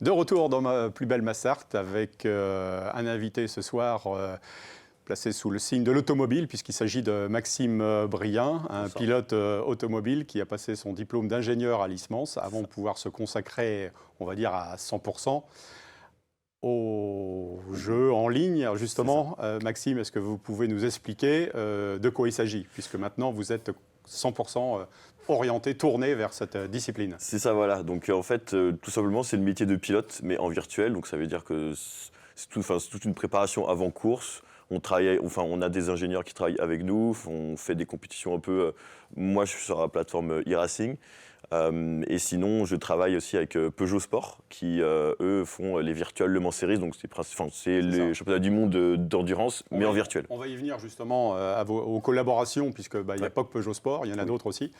De retour dans ma plus belle Massart avec un invité ce soir placé sous le signe de l'automobile puisqu'il s'agit de Maxime Brien, un pilote automobile qui a passé son diplôme d'ingénieur à l'ISMANS avant de pouvoir se consacrer, on va dire, à 100% aux jeux en ligne. Alors justement, Maxime, est-ce que vous pouvez nous expliquer de quoi il s'agit, puisque maintenant vous êtes 100% orienté, tourné vers cette discipline? C'est ça, voilà. Donc en fait, tout simplement, c'est le métier de pilote, mais en virtuel. Donc ça veut dire que c'est toute une préparation avant course. On a des ingénieurs qui travaillent avec nous, on fait des compétitions un peu. Moi, je suis sur la plateforme e-racing. Et sinon, je travaille aussi avec Peugeot Sport, qui, eux, font les virtuels Le Mans Series. Donc, c'est les championnats du monde d'endurance, mais en virtuel. On va y venir justement aux collaborations, puisqu'il n'y a pas que Peugeot Sport, il y en a d'autres aussi.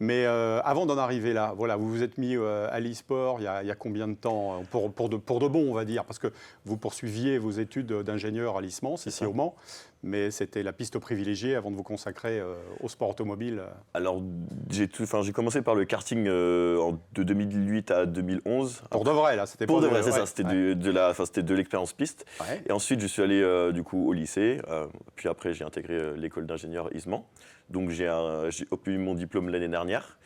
Mais avant d'en arriver là, voilà, vous vous êtes mis à l'e-sport il y a combien de temps pour de bon, on va dire, parce que vous poursuiviez vos études d'ingénieur à l'ISMANS, ici au Mans, mais c'était la piste privilégiée avant de vous consacrer au sport automobile. Alors, j'ai commencé par le karting de 2008 à 2011. Pour de vrai, là, c'était pour de vrai, c'est ouais, ça, c'était de l'expérience piste. Ouais. Et ensuite, je suis allé du coup au lycée, puis après j'ai intégré l'école d'ingénieur ISMAN. Donc j'ai obtenu mon diplôme l'année dernière.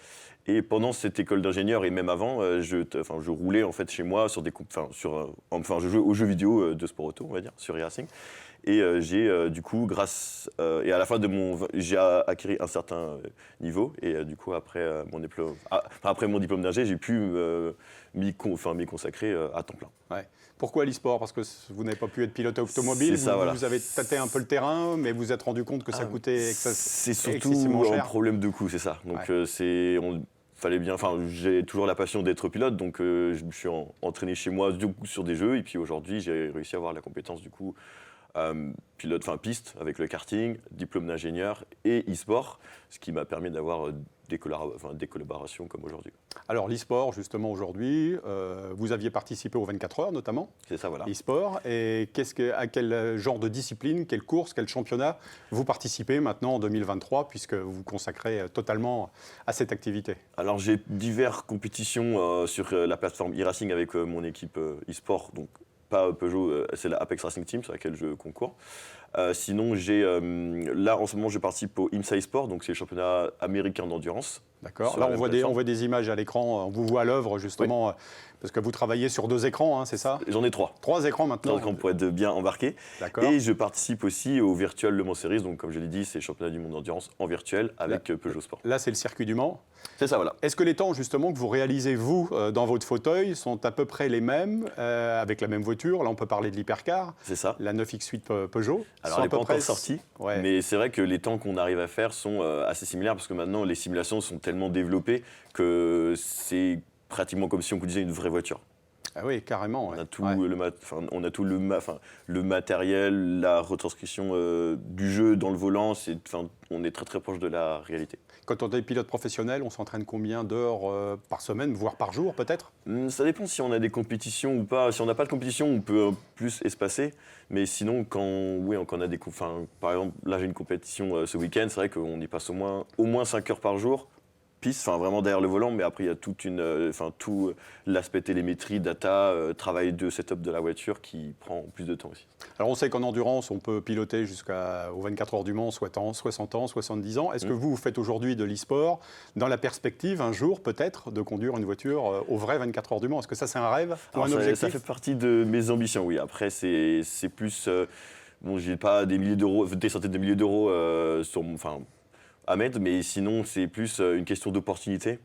Et pendant cette école d'ingénieur et même avant, je roulais en fait chez moi sur je jouais aux jeux vidéo de sport auto, on va dire, sur e-racing. Et j'ai du coup, et à la fin j'ai acquis un certain niveau. Et du coup, après mon diplôme d'ingé, j'ai pu m'y consacrer à temps plein. Ouais. Pourquoi l'e-sport? Parce que vous n'avez pas pu être pilote automobile, vous avez tâté un peu le terrain, mais vous vous êtes rendu compte que ça coûtait c'est surtout cher. un problème de coût, c'est ça. Donc j'ai toujours la passion d'être pilote, donc je me suis entraîné chez moi du coup, sur des jeux, et puis aujourd'hui j'ai réussi à avoir la compétence du coup piste avec le karting, diplôme d'ingénieur et e-sport, ce qui m'a permis d'avoir des collaborations comme aujourd'hui. Alors l'e-sport, justement aujourd'hui, vous aviez participé aux 24 heures notamment. C'est ça, voilà. E-sport, et à quel genre de discipline, quelle course, quel championnat vous participez maintenant en 2023, puisque vous vous consacrez totalement à cette activité? Alors j'ai diverses compétitions sur la plateforme e-racing avec mon équipe e-sport, donc pas Peugeot, c'est la Apex Racing Team sur laquelle je concours. Sinon, là en ce moment, je participe au IMSA Sport, donc c'est le championnat américain d'endurance. D'accord. Là, on voit des images à l'écran. On vous voit à l'œuvre, justement, oui. Parce que vous travaillez sur 2 écrans, hein, c'est ça? J'en ai 3. 3 écrans maintenant. 3 écrans pour être bien embarqué. D'accord. Et je participe aussi au virtuel Le Mans Series, donc comme je l'ai dit, c'est le championnat du monde d'endurance en virtuel avec Peugeot Sport. Là, c'est le circuit du Mans. C'est ça, voilà. Est-ce que les temps, justement, que vous réalisez, vous, dans votre fauteuil, sont à peu près les mêmes, avec la même voiture? Là, on peut parler de l'hypercar. C'est ça. La 9X8 Peugeot. Alors, elle n'est pas encore sortie, mais c'est vrai que les temps qu'on arrive à faire sont assez similaires, parce que maintenant, les simulations sont tellement développées que c'est pratiquement comme si on conduisait une vraie voiture. Ah oui, carrément. On a tout, le matériel, la retranscription du jeu dans le volant, on est très très proche de la réalité. Quand on est pilote professionnel, on s'entraîne combien d'heures par semaine, voire par jour peut-être? Ça dépend si on a des compétitions ou pas. Si on n'a pas de compétition, on peut plus espacer. Mais sinon, quand on a des... par exemple, là j'ai une compétition ce week-end, c'est vrai qu'on y passe au moins 5 heures par jour. Piste, vraiment derrière le volant, mais après il y a tout l'aspect télémétrie, data, travail de setup de la voiture qui prend plus de temps aussi. Alors on sait qu'en endurance, on peut piloter jusqu'aux 24 heures du Mans, 60 ans, 70 ans. Est-ce que vous faites aujourd'hui de l'e-sport dans la perspective, un jour peut-être, de conduire une voiture aux vraies 24 heures du Mans? Est-ce que ça c'est un rêve ou un objectif? Ça fait partie de mes ambitions, oui. Après c'est plus... j'ai pas des centaines de milliers d'euros à mettre, mais sinon c'est plus une question d'opportunité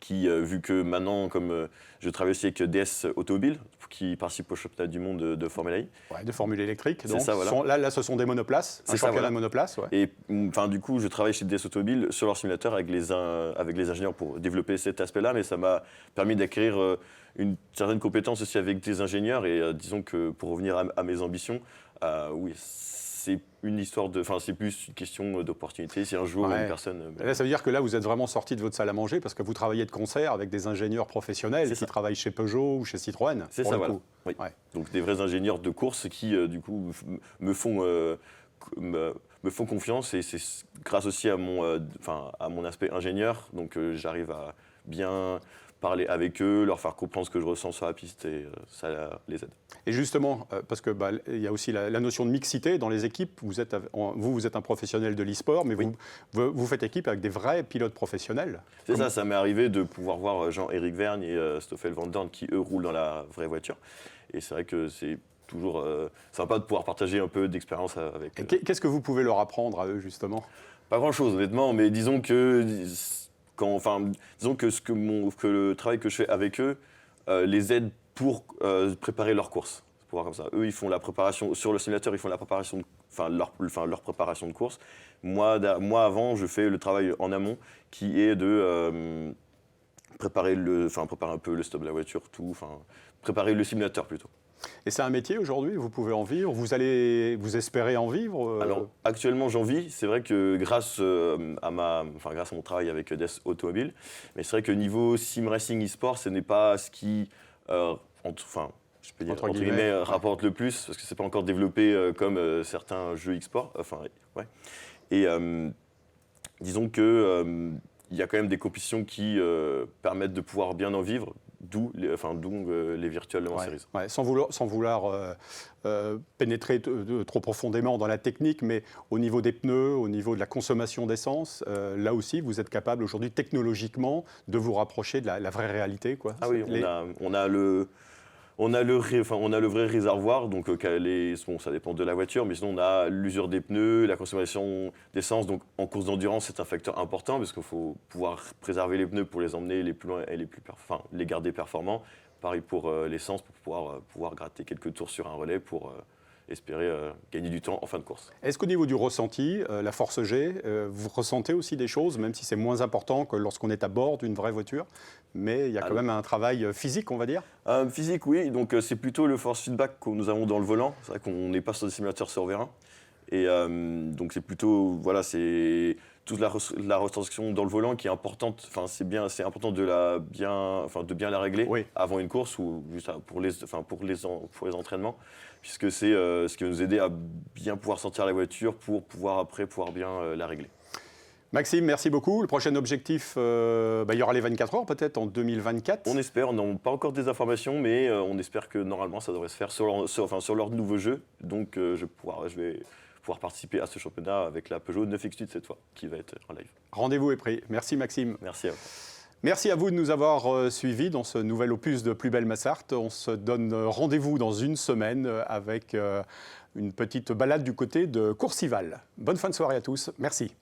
vu que maintenant, comme je travaille aussi avec DS Automobile, qui participe au championnat du monde de Formule I. Ouais, de Formule électrique. C'est ça, voilà. Là, ce sont des monoplaces, un championnat de monoplaces. Ouais. Et du coup, je travaille chez DS Automobile sur leur simulateur avec les ingénieurs pour développer cet aspect-là, mais ça m'a permis d'acquérir une certaine compétence aussi avec des ingénieurs, et disons que pour revenir à mes ambitions, oui, c'est c'est plus une question d'opportunité. Si un jour une personne... Là, ça veut dire que là, vous êtes vraiment sorti de votre salle à manger parce que vous travaillez de concert avec des ingénieurs professionnels qui travaillent chez Peugeot ou chez Citroën. C'est ça, voilà. Oui. Ouais. Donc des vrais ingénieurs de course qui, du coup, me font confiance, et c'est grâce aussi à mon aspect ingénieur. Donc j'arrive à bien parler avec eux, leur faire comprendre ce que je ressens sur la piste et ça les aide. Et justement, parce que il y a aussi la notion de mixité dans les équipes. Vous êtes un professionnel de l'e-sport, mais vous faites équipe avec des vrais pilotes professionnels. C'est ça, ça m'est arrivé de pouvoir voir Jean-Éric Vergne et Stoffel Van Dorn qui, eux, roulent dans la vraie voiture. Et c'est vrai que c'est toujours sympa de pouvoir partager un peu d'expérience avec eux. Qu'est-ce que vous pouvez leur apprendre à eux, justement? Pas grand-chose, honnêtement, mais disons que, que le travail que je fais avec eux les aide pour préparer leur course. Pour voir comme ça. Eux, ils font la préparation, sur le simulateur, ils font la préparation, leur préparation de course. Moi, avant, je fais le travail en amont qui est de préparer un peu le stop de la voiture, préparer le simulateur plutôt. Et c'est un métier aujourd'hui, vous pouvez en vivre, vous espérez en vivre Alors actuellement j'en vis, c'est vrai que grâce à mon travail avec Death Automobile, mais c'est vrai que niveau sim racing e-sport, ce n'est pas ce qui, je peux dire, entre guillemets, rapporte le plus, parce que c'est pas encore développé comme certains jeux e-sport. Et disons que il y a quand même des compétitions qui permettent de pouvoir bien en vivre. D'où les Virtual Le Mans Series. Ouais, sans vouloir pénétrer trop profondément dans la technique, mais au niveau des pneus, au niveau de la consommation d'essence, là aussi, vous êtes capable aujourd'hui technologiquement de vous rapprocher de la vraie réalité, quoi. Ah oui, on a le vrai réservoir, donc ça dépend de la voiture, mais sinon on a l'usure des pneus, la consommation d'essence. Donc en course d'endurance, c'est un facteur important parce qu'il faut pouvoir préserver les pneus pour les emmener les plus loin et les garder performants. Pareil pour l'essence, pour pouvoir gratter quelques tours sur un relais pour espérer gagner du temps en fin de course. Est-ce qu'au niveau du ressenti, la Force G, vous ressentez aussi des choses, même si c'est moins important que lorsqu'on est à bord d'une vraie voiture, mais il y a quand même un travail physique, on va dire? Physique, oui. Donc c'est plutôt le force feedback que nous avons dans le volant. C'est vrai qu'on n'est pas sur des simulateurs sur V1. Et donc c'est plutôt, c'est toute la retranscription dans le volant qui est importante. Enfin, c'est important de bien la régler avant une course ou juste pour les entraînements, puisque c'est ce qui va nous aider à bien pouvoir sortir la voiture pour pouvoir bien la régler. Maxime, merci beaucoup. Le prochain objectif, il y aura les 24 heures peut-être en 2024. On espère, on n'a pas encore des informations, mais on espère que normalement ça devrait se faire sur leur nouveau jeu. Donc je vais pouvoir participer à ce championnat avec la Peugeot 9X8 cette fois, qui va être en live. Rendez-vous est pris. Merci Maxime. Merci à vous. Merci à vous de nous avoir suivis dans ce nouvel opus de Plus belle Massart. On se donne rendez-vous dans une semaine avec une petite balade du côté de Courcival. Bonne fin de soirée à tous. Merci.